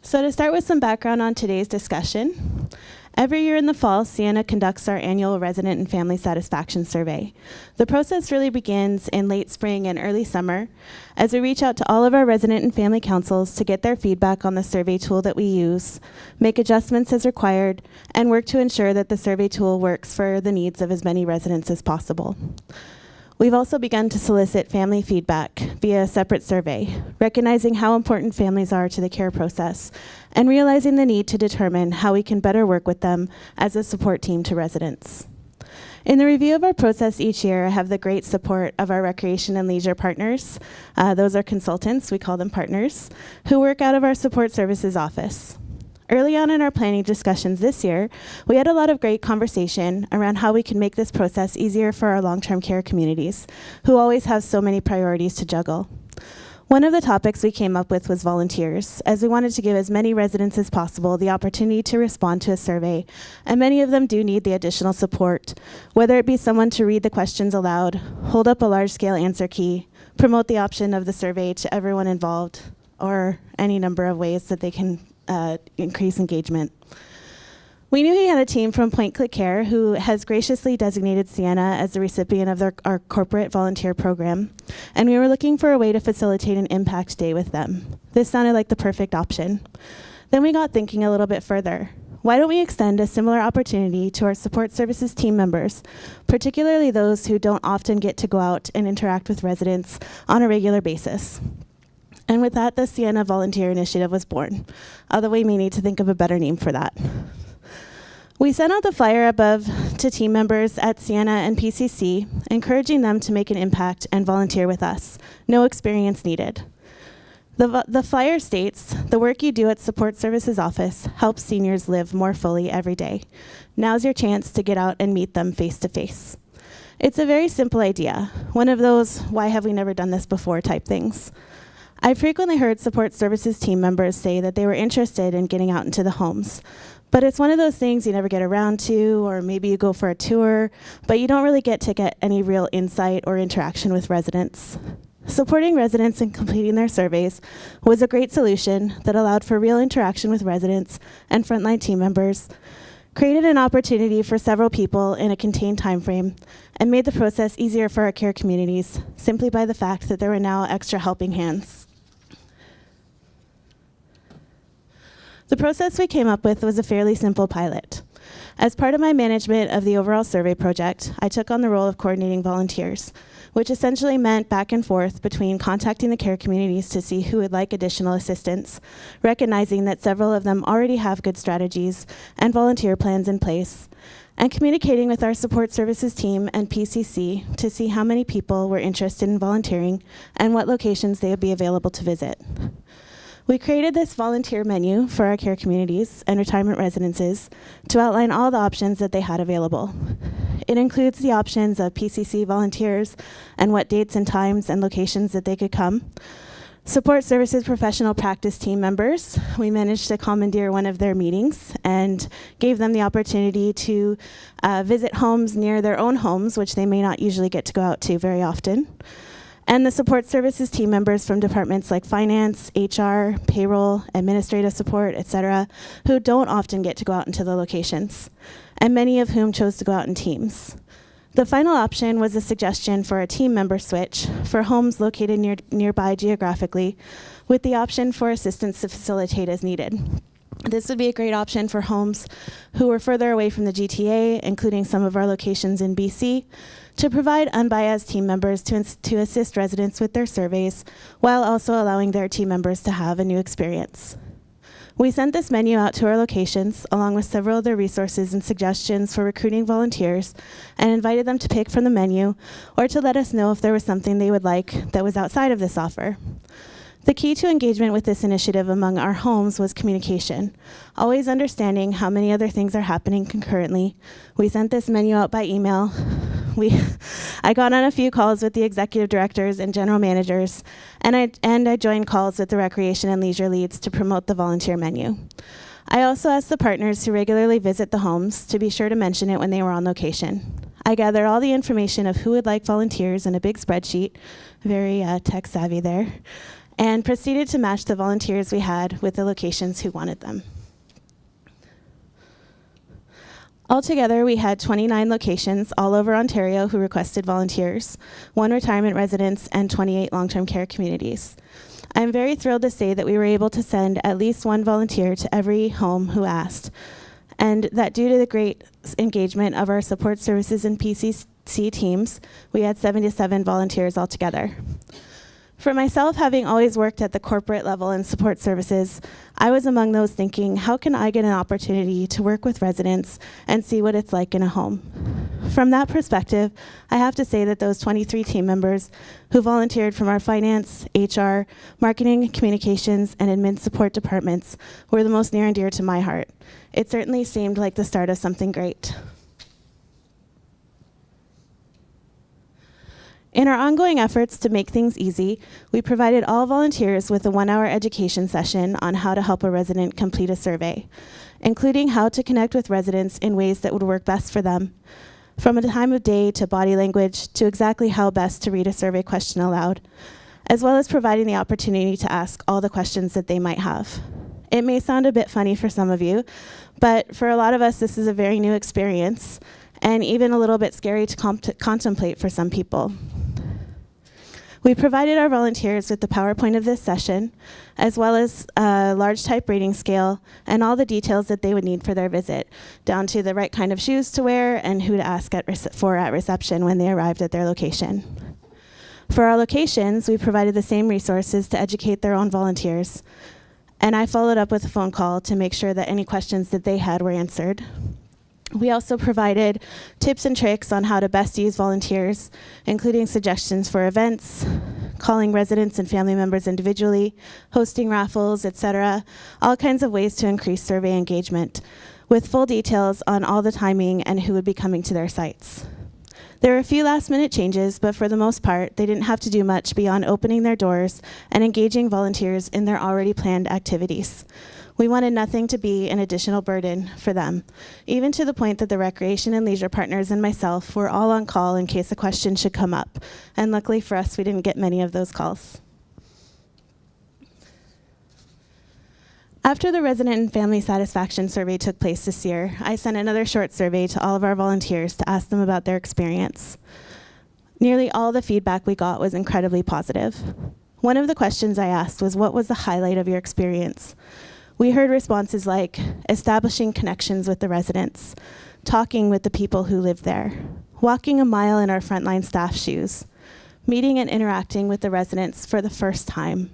So to start with some background on today's discussion, every year in the fall, Sienna conducts our annual resident and family satisfaction survey. The process really begins in late spring and early summer as we reach out to all of our resident and family councils to get their feedback on the survey tool that we use, make adjustments as required, and work to ensure that the survey tool works for the needs of as many residents as possible. We've also begun to solicit family feedback via a separate survey, recognizing how important families are to the care process and realizing the need to determine how we can better work with them as a support team to residents. In the review of our process each year, I have the great support of our recreation and leisure partners. Those are consultants, we call them partners, who work out of our support services office. Early on in our planning discussions this year, we had a lot of great conversation around how we can make this process easier for our long-term care communities, who always have so many priorities to juggle. One of the topics we came up with was volunteers, as we wanted to give as many residents as possible the opportunity to respond to a survey, and many of them do need the additional support, whether it be someone to read the questions aloud, hold up a large-scale answer key, promote the option of the survey to everyone involved, or any number of ways that they can increase engagement. We knew he had a team from Point Click Care who has graciously designated Sienna as the recipient of our corporate volunteer program, and we were looking for a way to facilitate an impact day with them. This sounded like the perfect option. Then we got thinking a little bit further. Why don't we extend a similar opportunity to our support services team members, particularly those who don't often get to go out and interact with residents on a regular basis? And with that, the Sienna Volunteer Initiative was born, although we may need to think of a better name for that. We sent out the flyer above to team members at Sienna and PCC, encouraging them to make an impact and volunteer with us. No experience needed. The flyer states, the work you do at Support Services Office helps seniors live more fully every day. Now's your chance to get out and meet them face to face. It's a very simple idea, one of those why have we never done this before type things. I frequently heard support services team members say that they were interested in getting out into the homes, but it's one of those things you never get around to, or maybe you go for a tour, but you don't really get to get any real insight or interaction with residents. Supporting residents in completing their surveys was a great solution that allowed for real interaction with residents and frontline team members, created an opportunity for several people in a contained time frame, and made the process easier for our care communities simply by the fact that there were now extra helping hands. The process we came up with was a fairly simple pilot. As part of my management of the overall survey project, I took on the role of coordinating volunteers, which essentially meant back and forth between contacting the care communities to see who would like additional assistance, recognizing that several of them already have good strategies and volunteer plans in place, and communicating with our support services team and PCC to see how many people were interested in volunteering and what locations they would be available to visit. We created this volunteer menu for our care communities and retirement residences to outline all the options that they had available. It includes the options of PCC volunteers and what dates and times and locations that they could come. Support services professional practice team members, we managed to commandeer one of their meetings and gave them the opportunity to visit homes near their own homes, which they may not usually get to go out to very often. And the support services team members from departments like finance, HR, payroll, administrative support, etc., who don't often get to go out into the locations, and many of whom chose to go out in teams. The final option was a suggestion for a team member switch for homes located nearby geographically, with the option for assistance to facilitate as needed. This would be a great option for homes who were further away from the GTA, including some of our locations in BC, to provide unbiased team members to assist residents with their surveys, while also allowing their team members to have a new experience. We sent this menu out to our locations, along with several other resources and suggestions for recruiting volunteers, and invited them to pick from the menu, or to let us know if there was something they would like that was outside of this offer. The key to engagement with this initiative among our homes was communication, always understanding how many other things are happening concurrently. We sent this menu out by email. I got on a few calls with the executive directors and general managers, and I joined calls with the recreation and leisure leads to promote the volunteer menu. I also asked the partners who regularly visit the homes to be sure to mention it when they were on location. I gathered all the information of who would like volunteers in a big spreadsheet, very tech savvy there, and proceeded to match the volunteers we had with the locations who wanted them. Altogether, we had 29 locations all over Ontario who requested volunteers, 1 retirement residence, and 28 long-term care communities. I'm very thrilled to say that we were able to send at least 1 volunteer to every home who asked, and that due to the great engagement of our support services and PCC teams, we had 77 volunteers altogether. For myself, having always worked at the corporate level in support services, I was among those thinking, how can I get an opportunity to work with residents and see what it's like in a home? From that perspective, I have to say that those 23 team members who volunteered from our finance, HR, marketing, communications, and admin support departments were the most near and dear to my heart. It certainly seemed like the start of something great. In our ongoing efforts to make things easy, we provided all volunteers with a 1-hour education session on how to help a resident complete a survey, including how to connect with residents in ways that would work best for them, from a time of day to body language to exactly how best to read a survey question aloud, as well as providing the opportunity to ask all the questions that they might have. It may sound a bit funny for some of you, but for a lot of us, this is a very new experience and even a little bit scary to contemplate for some people. We provided our volunteers with the PowerPoint of this session, as well as a large type rating scale and all the details that they would need for their visit, down to the right kind of shoes to wear and who to ask at reception when they arrived at their location. For our locations, we provided the same resources to educate their own volunteers, and I followed up with a phone call to make sure that any questions that they had were answered. We also provided tips and tricks on how to best use volunteers, including suggestions for events, calling residents and family members individually, hosting raffles, etc., all kinds of ways to increase survey engagement, with full details on all the timing and who would be coming to their sites. There were a few last-minute changes, but for the most part, they didn't have to do much beyond opening their doors and engaging volunteers in their already planned activities. We wanted nothing to be an additional burden for them, even to the point that the recreation and leisure partners and myself were all on call in case a question should come up. And luckily for us, we didn't get many of those calls. After the resident and family satisfaction survey took place this year, I sent another short survey to all of our volunteers to ask them about their experience. Nearly all the feedback we got was incredibly positive. One of the questions I asked was, what was the highlight of your experience? We heard responses like establishing connections with the residents, talking with the people who live there, walking a mile in our frontline staff shoes, meeting and interacting with the residents for the first time.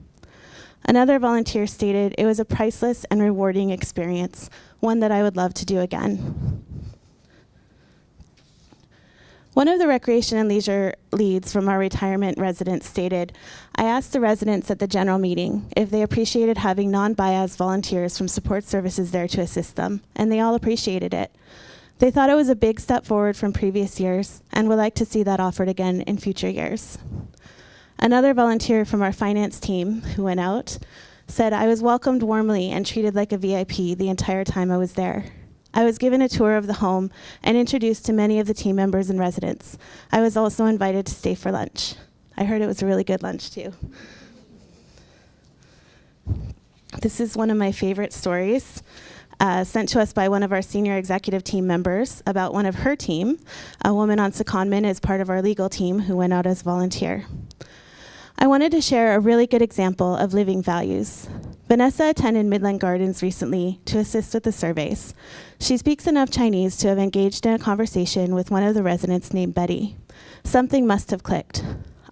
Another volunteer stated it was a priceless and rewarding experience, one that I would love to do again. One of the recreation and leisure leads from our retirement residents stated, I asked the residents at the general meeting if they appreciated having non-bias volunteers from support services there to assist them, and they all appreciated it. They thought it was a big step forward from previous years and would like to see that offered again in future years. Another volunteer from our finance team who went out said, I was welcomed warmly and treated like a VIP the entire time I was there. I was given a tour of the home and introduced to many of the team members and residents. I was also invited to stay for lunch. I heard it was a really good lunch too. This is one of my favorite stories, sent to us by one of our senior executive team members about one of her team, a woman on secondment as part of our legal team who went out as volunteer. I wanted to share a really good example of living values. Vanessa attended Midland Gardens recently to assist with the surveys. She speaks enough Chinese to have engaged in a conversation with one of the residents named Betty. Something must have clicked.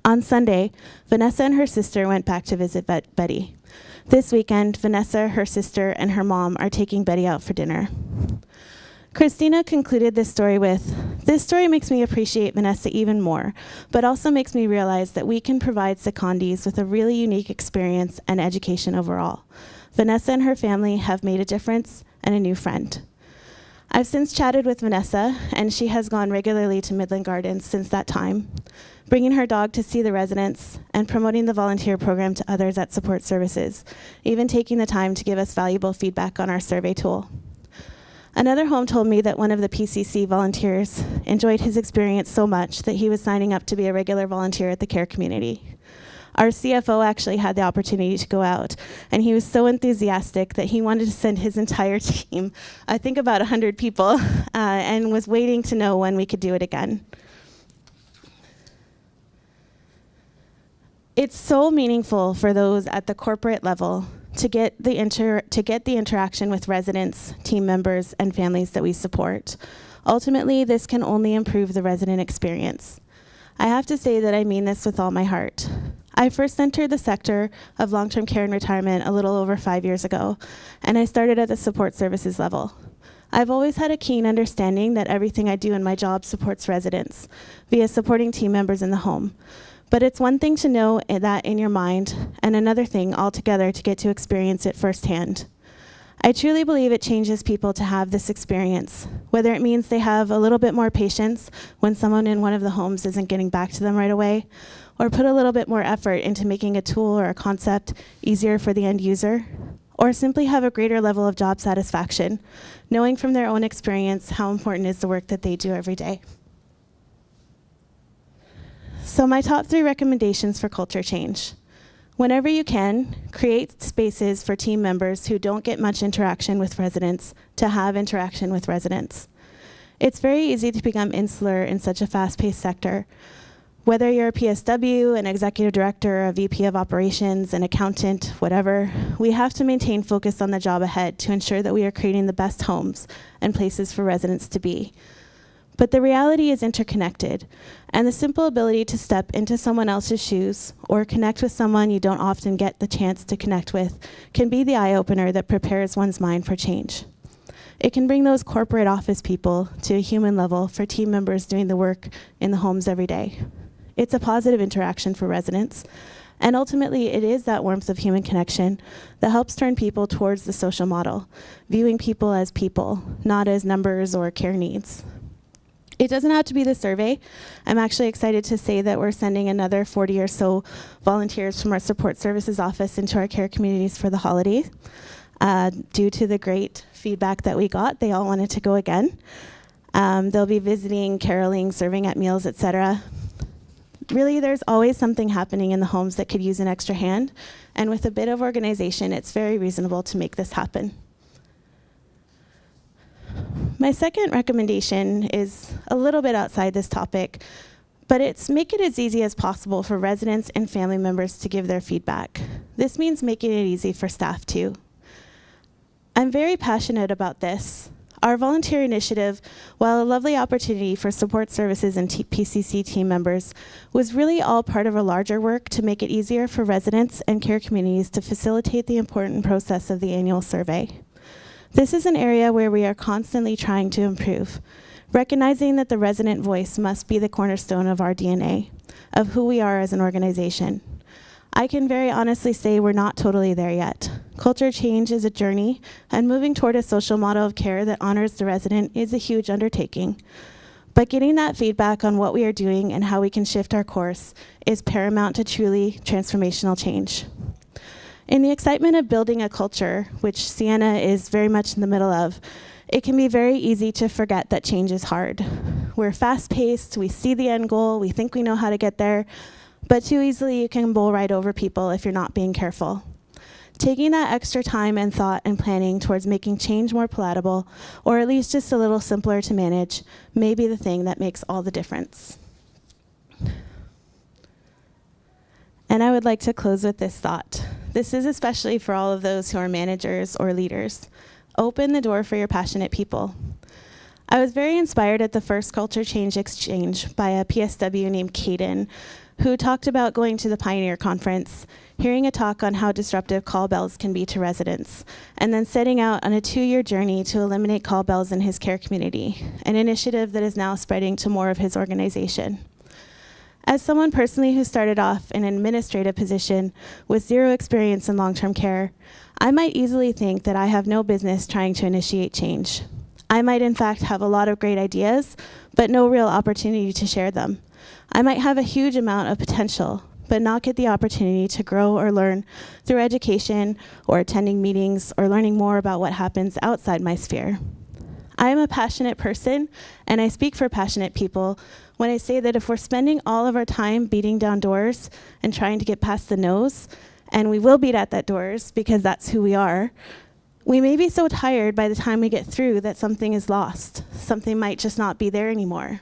On Sunday, Vanessa and her sister went back to visit Betty. This weekend, Vanessa, her sister, and her mom are taking Betty out for dinner. Christina concluded this story with, this story makes me appreciate Vanessa even more, but also makes me realize that we can provide secondees with a really unique experience and education overall. Vanessa and her family have made a difference and a new friend. I've since chatted with Vanessa, and she has gone regularly to Midland Gardens since that time, bringing her dog to see the residents and promoting the volunteer program to others at support services, even taking the time to give us valuable feedback on our survey tool. Another home told me that one of the PCC volunteers enjoyed his experience so much that he was signing up to be a regular volunteer at the care community. Our CFO actually had the opportunity to go out, and he was so enthusiastic that he wanted to send his entire team, I think about 100 people, and was waiting to know when we could do it again. It's so meaningful for those at the corporate level to get the interaction with residents, team members, and families that we support. Ultimately, this can only improve the resident experience. I have to say that I mean this with all my heart. I first entered the sector of long-term care and retirement a little over 5 years ago, and I started at the support services level. I've always had a keen understanding that everything I do in my job supports residents via supporting team members in the home. But it's one thing to know that in your mind, and another thing altogether to get to experience it firsthand. I truly believe it changes people to have this experience, whether it means they have a little bit more patience when someone in one of the homes isn't getting back to them right away, or put a little bit more effort into making a tool or a concept easier for the end user, or simply have a greater level of job satisfaction, knowing from their own experience how important is the work that they do every day. So my top 3 recommendations for culture change. Whenever you can, create spaces for team members who don't get much interaction with residents to have interaction with residents. It's very easy to become insular in such a fast-paced sector. Whether you're a PSW, an executive director, a VP of operations, an accountant, whatever, we have to maintain focus on the job ahead to ensure that we are creating the best homes and places for residents to be. But the reality is interconnected, and the simple ability to step into someone else's shoes or connect with someone you don't often get the chance to connect with can be the eye-opener that prepares one's mind for change. It can bring those corporate office people to a human level for team members doing the work in the homes every day. It's a positive interaction for residents, and ultimately it is that warmth of human connection that helps turn people towards the social model, viewing people as people, not as numbers or care needs. It doesn't have to be the survey. I'm actually excited to say that we're sending another 40 or so volunteers from our support services office into our care communities for the holidays. Due to the great feedback that we got, they all wanted to go again. They'll be visiting, caroling, serving at meals, etc. Really, there's always something happening in the homes that could use an extra hand, and with a bit of organization, it's very reasonable to make this happen. My second recommendation is a little bit outside this topic, but it's make it as easy as possible for residents and family members to give their feedback. This means making it easy for staff too. I'm very passionate about this. Our volunteer initiative, while a lovely opportunity for support services and PCC team members, was really all part of a larger work to make it easier for residents and care communities to facilitate the important process of the annual survey. This is an area where we are constantly trying to improve, recognizing that the resident voice must be the cornerstone of our DNA, of who we are as an organization. I can very honestly say we're not totally there yet. Culture change is a journey, and moving toward a social model of care that honors the resident is a huge undertaking. But getting that feedback on what we are doing and how we can shift our course is paramount to truly transformational change. In the excitement of building a culture, which Sienna is very much in the middle of, it can be very easy to forget that change is hard. We're fast-paced, we see the end goal, we think we know how to get there, but too easily you can bowl right over people if you're not being careful. Taking that extra time and thought and planning towards making change more palatable, or at least just a little simpler to manage, may be the thing that makes all the difference. And I would like to close with this thought. This is especially for all of those who are managers or leaders. Open the door for your passionate people. I was very inspired at the first Culture Change Exchange by a PSW named Kaden, who talked about going to the Pioneer Conference, hearing a talk on how disruptive call bells can be to residents, and then setting out on a 2-year journey to eliminate call bells in his care community, an initiative that is now spreading to more of his organization. As someone personally who started off in an administrative position with 0 experience in long-term care, I might easily think that I have no business trying to initiate change. I might in fact have a lot of great ideas, but no real opportunity to share them. I might have a huge amount of potential, but not get the opportunity to grow or learn through education or attending meetings or learning more about what happens outside my sphere. I am a passionate person, and I speak for passionate people when I say that if we're spending all of our time beating down doors and trying to get past the no's, and we will beat at that doors because that's who we are, we may be so tired by the time we get through that something is lost. Something might just not be there anymore.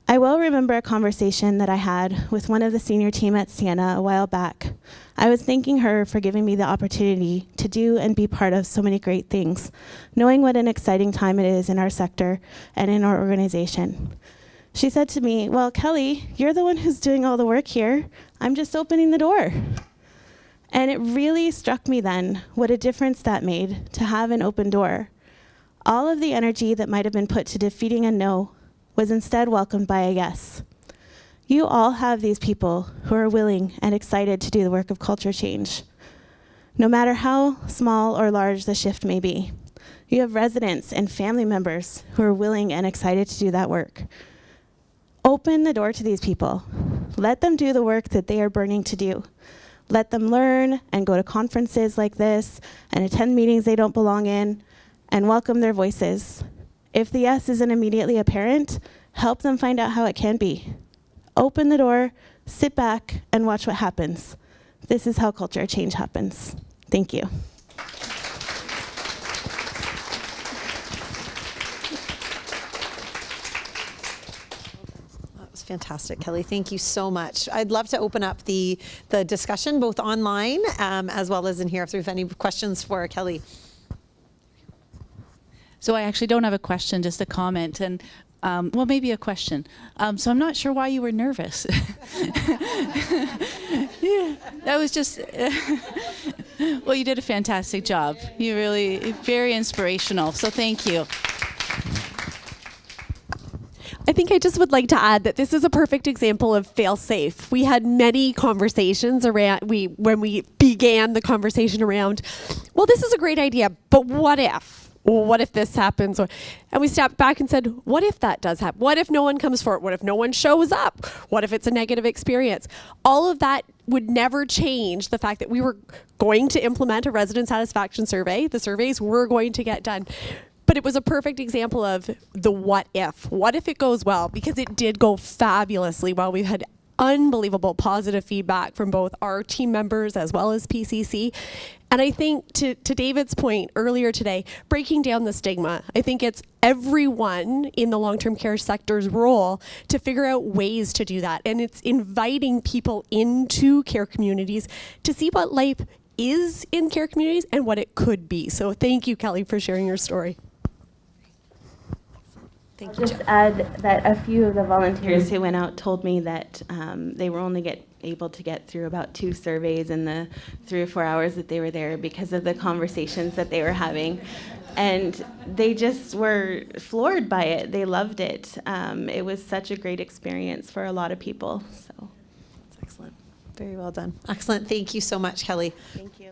I well remember a conversation that I had with one of the senior team at Sienna a while back. I was thanking her for giving me the opportunity to do and be part of so many great things, knowing what an exciting time it is in our sector and in our organization. She said to me, "Well, Kelly, you're the one who's doing all the work here. I'm just opening the door." And it really struck me then what a difference that made to have an open door. All of the energy that might have been put to defeating a no was instead welcomed by a yes. You all have these people who are willing and excited to do the work of culture change, no matter how small or large the shift may be. You have residents and family members who are willing and excited to do that work. Open the door to these people. Let them do the work that they are burning to do. Let them learn and go to conferences like this and attend meetings they don't belong in, and welcome their voices. If the yes isn't immediately apparent, help them find out how it can be. Open the door, sit back, and watch what happens. This is how culture change happens. Thank you. Fantastic, Kelly. Thank you so much. I'd love to open up the discussion both online as well as in here if there's any questions for Kelly. So I actually don't have a question, just a comment, and well, maybe a question. So I'm not sure why you were nervous. Yeah, that was just, well, you did a fantastic job. You really, very inspirational. So thank you. I think I just would like to add that this is a perfect example of fail-safe. We had many conversations around, when we began the conversation around, well, this is a great idea, but what if? What if this happens? And we stepped back and said, what if that does happen? What if no one comes forward? What if no one shows up? What if it's a negative experience? All of that would never change the fact that we were going to implement a resident satisfaction survey. The surveys were going to get done. But it was a perfect example of the what if. What if it goes well? Because it did go fabulously well. We've had unbelievable positive feedback from both our team members as well as PCC. And I think to David's point earlier today, breaking down the stigma, I think it's everyone in the long-term care sector's role to figure out ways to do that. And it's inviting people into care communities to see what life is in care communities and what it could be. So thank you, Kelly, for sharing your story. Thank you. Just add that a few of the volunteers who went out told me that they were only able to get through about 2 surveys in the 3 or 4 hours that they were there because of the conversations that they were having. And they just were floored by it. They loved it. It was such a great experience for a lot of people. So That's excellent. Very well done. Excellent. Thank you so much, Kelly. thank you.